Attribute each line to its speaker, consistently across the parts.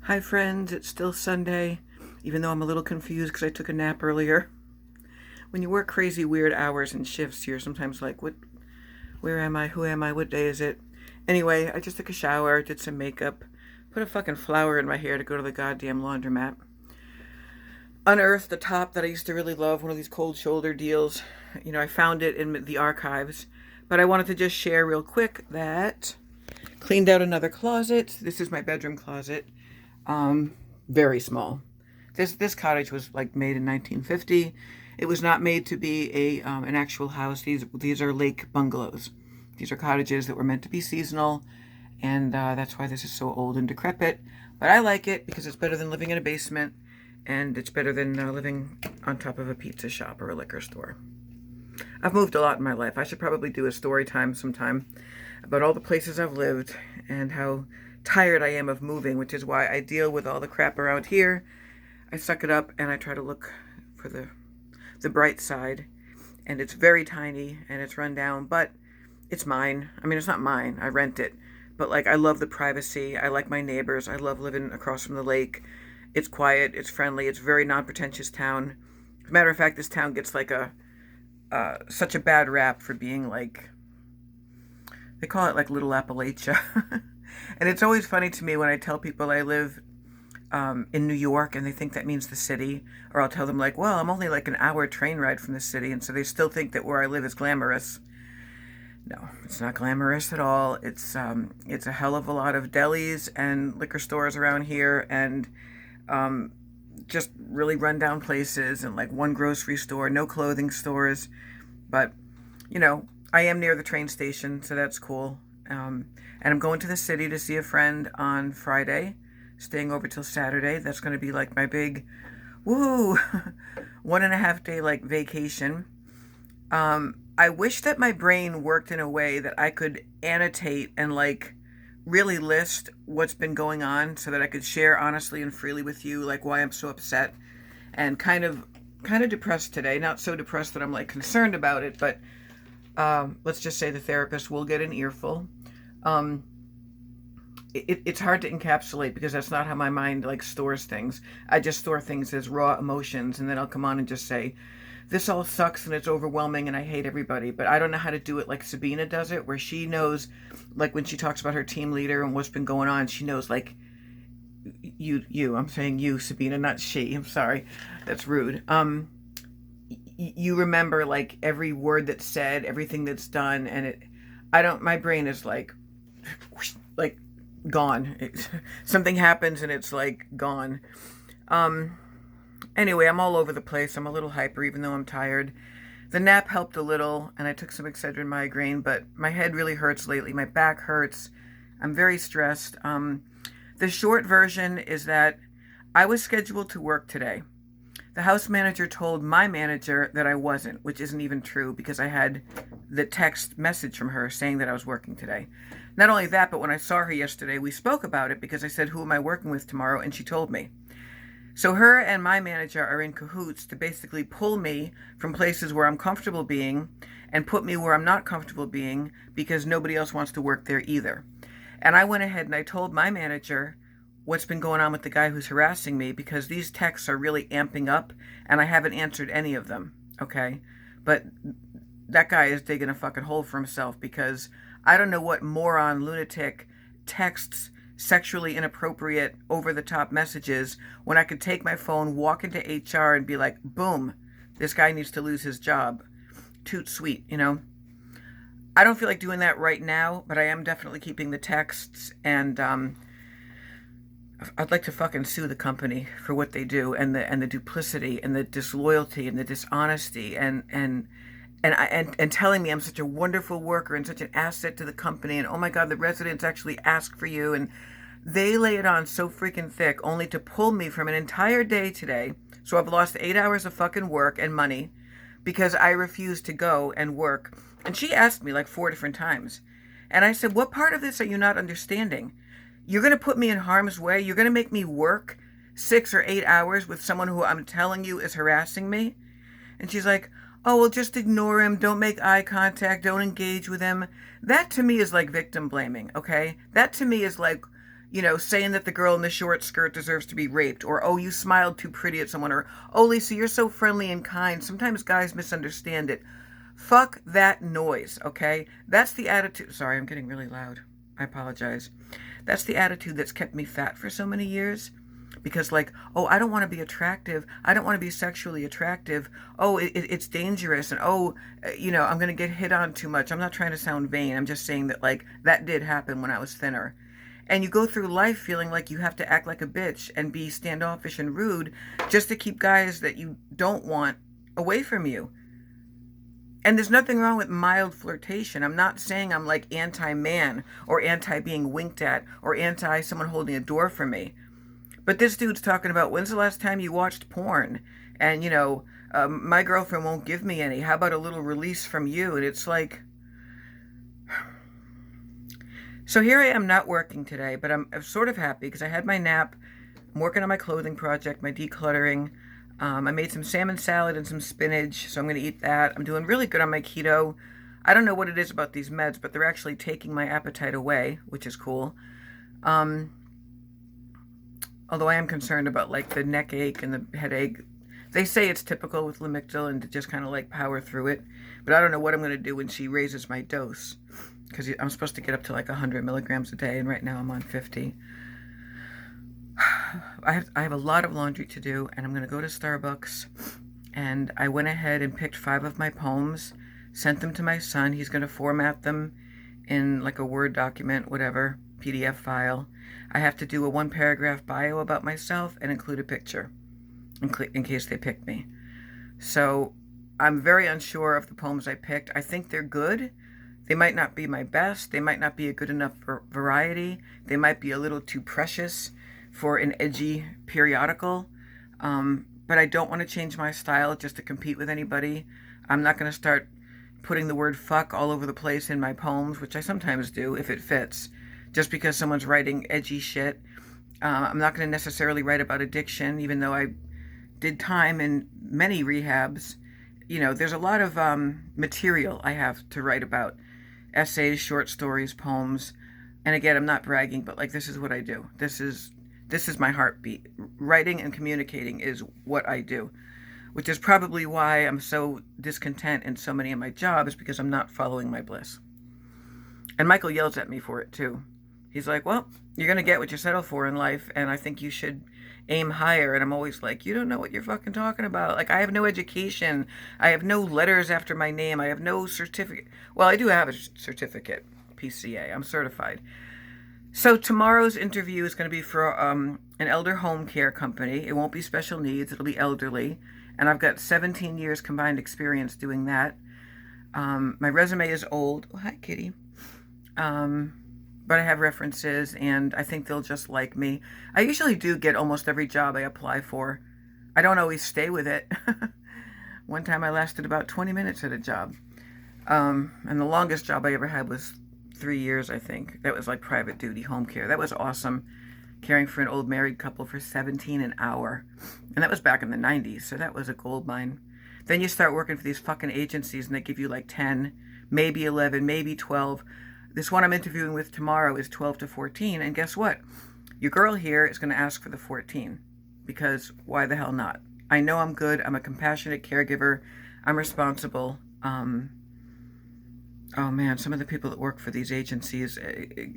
Speaker 1: Hi friends, it's still Sunday, even though I'm a little confused because I took a nap earlier. When you work crazy weird hours and shifts, you're sometimes like, where am I, who am I, what day is it? Anyway, I just took a shower, did some makeup, put a fucking flower in my hair to go to the goddamn laundromat. Unearthed the top that I used to really love, one of these cold shoulder deals. I found it in the archives, but I wanted to just share real quick that cleaned out another closet. This is my bedroom closet. Very small. This cottage was like made in 1950. It was not made to be an actual house. These are lake bungalows. These are cottages that were meant to be seasonal, and that's why this is so old and decrepit. But I like it because it's better than living in a basement, and it's better than living on top of a pizza shop or a liquor store. I've moved a lot in my life. I should probably do a story time sometime about all the places I've lived and how tired I am of moving, which is why I deal with all the crap around here. I suck it up and I try to look for the bright side. And it's very tiny and it's run down, but it's mine. I mean, it's not mine. I rent it. But like, I love the privacy. I like my neighbors. I love living across from the lake. It's quiet. It's friendly. It's a very non-pretentious town. As a matter of fact, this town gets like such a bad rap for being like, they call it like Little Appalachia. And it's always funny to me when I tell people I live in New York and they think that means the city. Or I'll tell them like, well, I'm only like an hour train ride from the city. And so they still think that where I live is glamorous. No, it's not glamorous at all. It's a hell of a lot of delis and liquor stores around here, and just really rundown places, and like one grocery store, no clothing stores. But I am near the train station, so that's cool. And I'm going to the city to see a friend on Friday, staying over till Saturday. That's going to be like my big, woo, 1.5 day like vacation. I wish that my brain worked in a way that I could annotate and like really list what's been going on so that I could share honestly and freely with you, like why I'm so upset and kind of depressed today. Not so depressed that I'm like concerned about it, but let's just say the therapist will get an earful. It's hard to encapsulate because that's not how my mind like stores things. I just store things as raw emotions, and then I'll come on and just say, this all sucks and it's overwhelming and I hate everybody. But I don't know how to do it like Sabina does it, where she knows, like when she talks about her team leader and what's been going on, she knows like, I'm saying you, Sabina, not she. I'm sorry. That's rude. You remember like every word that's said, everything that's done, and my brain is like gone. Something happens and it's like gone. Anyway, I'm all over the place. I'm a little hyper even though I'm tired. The nap helped a little, and I took some Excedrin migraine, but my head really hurts lately. My back hurts. I'm very stressed. The short version is that I was scheduled to work today. The house manager told my manager that I wasn't, which isn't even true because I had the text message from her saying that I was working today. Not only that, but when I saw her yesterday, we spoke about it because I said, who am I working with tomorrow? And she told me. So her and my manager are in cahoots to basically pull me from places where I'm comfortable being and put me where I'm not comfortable being because nobody else wants to work there either. And I went ahead and I told my manager what's been going on with the guy who's harassing me because these texts are really amping up and I haven't answered any of them, okay? But that guy is digging a fucking hole for himself because I don't know what moron lunatic texts sexually inappropriate over-the-top messages when I could take my phone, walk into HR and be like, boom, this guy needs to lose his job. Toot sweet, I don't feel like doing that right now, but I am definitely keeping the texts, and I'd like to fucking sue the company for what they do, and the duplicity and the disloyalty and the dishonesty and telling me I'm such a wonderful worker and such an asset to the company, and oh my god, the residents actually ask for you, and they lay it on so freaking thick only to pull me from an entire day today. So I've lost 8 hours of fucking work and money because I refused to go and work. And she asked me like 4 different times. And I said, what part of this are you not understanding? You're going to put me in harm's way? You're going to make me work 6 or 8 hours with someone who I'm telling you is harassing me? And she's like, oh, well, just ignore him. Don't make eye contact. Don't engage with him. That to me is like victim blaming, okay? That to me is like, saying that the girl in the short skirt deserves to be raped, or, oh, you smiled too pretty at someone, or, oh, Lisa, you're so friendly and kind. Sometimes guys misunderstand it. Fuck that noise, okay? That's the attitude. Sorry, I'm getting really loud. I apologize. That's the attitude that's kept me fat for so many years. Because, like, oh, I don't want to be attractive. I don't want to be sexually attractive. Oh, it's dangerous. And, oh, I'm going to get hit on too much. I'm not trying to sound vain. I'm just saying that, like, that did happen when I was thinner. And you go through life feeling like you have to act like a bitch and be standoffish and rude just to keep guys that you don't want away from you. And there's nothing wrong with mild flirtation. I'm not saying I'm like anti-man or anti-being winked at or anti-someone holding a door for me. But this dude's talking about, when's the last time you watched porn? And, my girlfriend won't give me any. How about a little release from you? And it's like... So here I am not working today, but I'm sort of happy because I had my nap. I'm working on my clothing project, my decluttering. I made some salmon salad and some spinach, so I'm going to eat that. I'm doing really good on my keto. I don't know what it is about these meds, but they're actually taking my appetite away, which is cool. Although I am concerned about, like, the neck ache and the headache. They say it's typical with Lamictal and to just kind of, like, power through it. But I don't know what I'm going to do when she raises my dose. Because I'm supposed to get up to, like, 100 milligrams a day, and right now I'm on 50. I have a lot of laundry to do, and I'm going to go to Starbucks. And I went ahead and picked 5 of my poems, sent them to my son. He's going to format them in, like, a Word document, whatever, PDF file. I have to do a 1-paragraph bio about myself and include a picture in case they pick me. So I'm very unsure of the poems I picked. I think they're good. They might not be my best. They might not be a good enough variety. They might be a little too precious for an edgy periodical. But I don't want to change my style just to compete with anybody. I'm not going to start putting the word fuck all over the place in my poems, which I sometimes do if it fits, just because someone's writing edgy shit. I'm not going to necessarily write about addiction, even though I did time in many rehabs. There's a lot of material I have to write about. Essays, short stories, poems. And again, I'm not bragging, but, like, this is what I do. This is my heartbeat. Writing and communicating is what I do, which is probably why I'm so discontent in so many of my jobs, because I'm not following my bliss. And Michael yells at me for it, too. He's like, well, you're going to get what you settle for in life, and I think you should aim higher. And I'm always like, you don't know what you're fucking talking about. Like, I have no education. I have no letters after my name. I have no certificate. Well, I do have a certificate, PCA. I'm certified. So tomorrow's interview is going to be for an elder home care company. It won't be special needs. It'll be elderly. And I've got 17 years combined experience doing that. My resume is old. Oh, hi, kitty. But I have references, and I think they'll just like me. I usually do get almost every job I apply for. I don't always stay with it. One time I lasted about 20 minutes at a job. And the longest job I ever had was 3 years, I think. That was like private duty home care. That was awesome. Caring for an old married couple for $17 an hour. And that was back in the 90s, so that was a gold mine. Then you start working for these fucking agencies, and they give you like 10, maybe 11, maybe 12. This one I'm interviewing with tomorrow is 12 to 14, and guess what? Your girl here is going to ask for the 14, because why the hell not? I know I'm good. I'm a compassionate caregiver. I'm responsible. Oh man, some of the people that work for these agencies,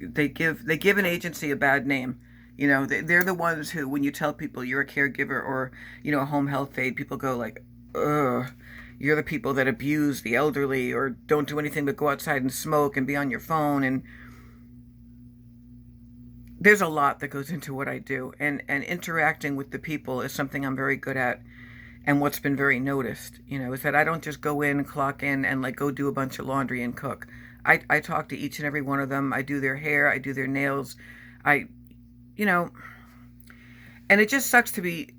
Speaker 1: they give an agency a bad name. They're the ones who, when you tell people you're a caregiver or, a home health aide, people go like, ugh. You're the people that abuse the elderly or don't do anything but go outside and smoke and be on your phone. And there's a lot that goes into what I do. And interacting with the people is something I'm very good at. And what's been very noticed, is that I don't just go in, clock in, and like go do a bunch of laundry and cook. I talk to each and every one of them. I do their hair. I do their nails. And it just sucks to be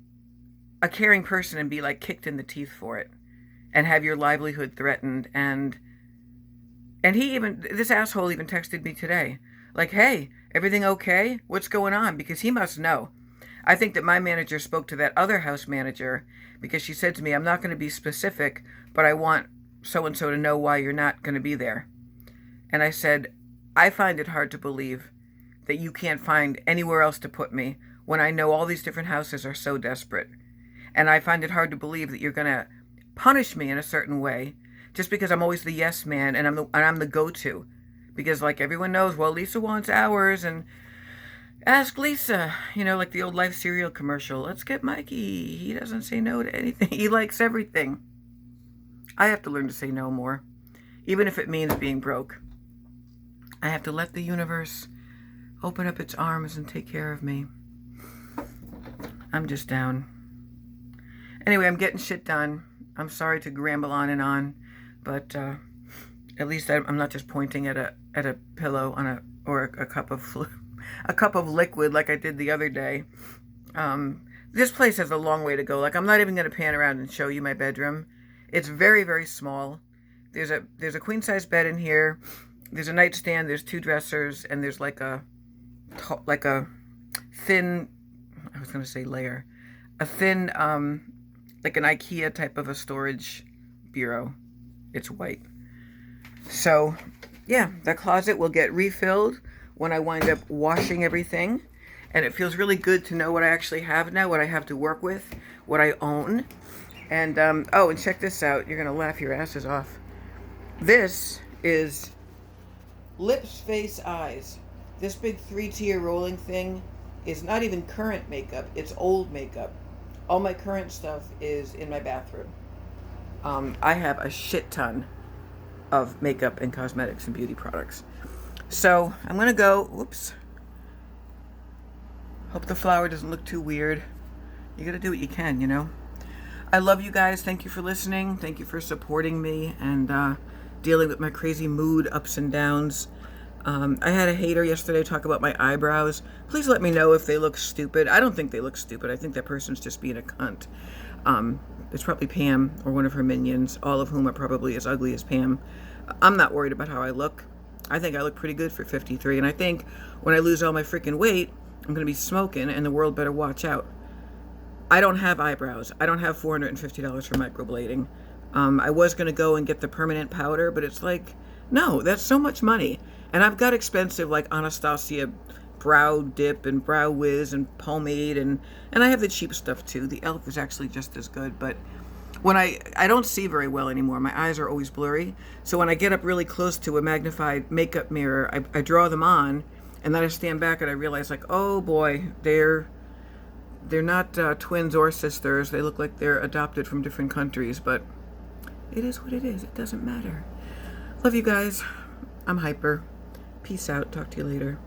Speaker 1: a caring person and be like kicked in the teeth for it. And have your livelihood threatened. And this asshole even texted me today. Like, hey, everything okay? What's going on? Because he must know. I think that my manager spoke to that other house manager because she said to me, I'm not going to be specific, but I want so-and-so to know why you're not going to be there. And I said, I find it hard to believe that you can't find anywhere else to put me when I know all these different houses are so desperate. And I find it hard to believe that you're going to punish me in a certain way just because I'm always the yes man and I'm the go-to. Because like everyone knows, well, Lisa wants hours and ask Lisa, like the old Life cereal commercial. Let's get Mikey. He doesn't say no to anything. He likes everything. I have to learn to say no more, even if it means being broke. I have to let the universe open up its arms and take care of me. I'm just down. Anyway, I'm getting shit done. I'm sorry to ramble on and on, but at least I'm not just pointing at a pillow or a cup of liquid like I did the other day. This place has a long way to go. Like, I'm not even going to pan around and show you my bedroom. It's very, very small. There's a queen size bed in here. There's a nightstand. There's 2 dressers, and there's like a thin. I was going to say layer, a thin like an IKEA type of a storage bureau. It's white. So, yeah, the closet will get refilled when I wind up washing everything. And it feels really good to know what I actually have now, what I have to work with, what I own. And, and check this out. You're going to laugh your asses off. This is lips, face, eyes. This big 3-tier rolling thing is not even current makeup. It's old makeup. All my current stuff is in my bathroom. I have a shit ton of makeup and cosmetics and beauty products. So I'm going to go, whoops. Hope the flower doesn't look too weird. You got to do what you can, I love you guys. Thank you for listening. Thank you for supporting me and dealing with my crazy mood ups and downs. I had a hater yesterday talk about my eyebrows. Please let me know if they look stupid. I don't think they look stupid. I think that person's just being a cunt. It's probably Pam or one of her minions, all of whom are probably as ugly as Pam. I'm not worried about how I look. I think I look pretty good for 53. And I think when I lose all my freaking weight, I'm going to be smoking and the world better watch out. I don't have eyebrows. I don't have $450 for microblading. I was going to go and get the permanent powder, but it's like, no, that's so much money. And I've got expensive like Anastasia brow dip and brow whiz and pomade and I have the cheap stuff too. The e.l.f. is actually just as good, but when I don't see very well anymore. My eyes are always blurry. So when I get up really close to a magnified makeup mirror, I draw them on and then I stand back and I realize like, oh boy, they're not twins or sisters. They look like they're adopted from different countries, but it is what it is. It doesn't matter. Love you guys. I'm hyper. Peace out. Talk to you later.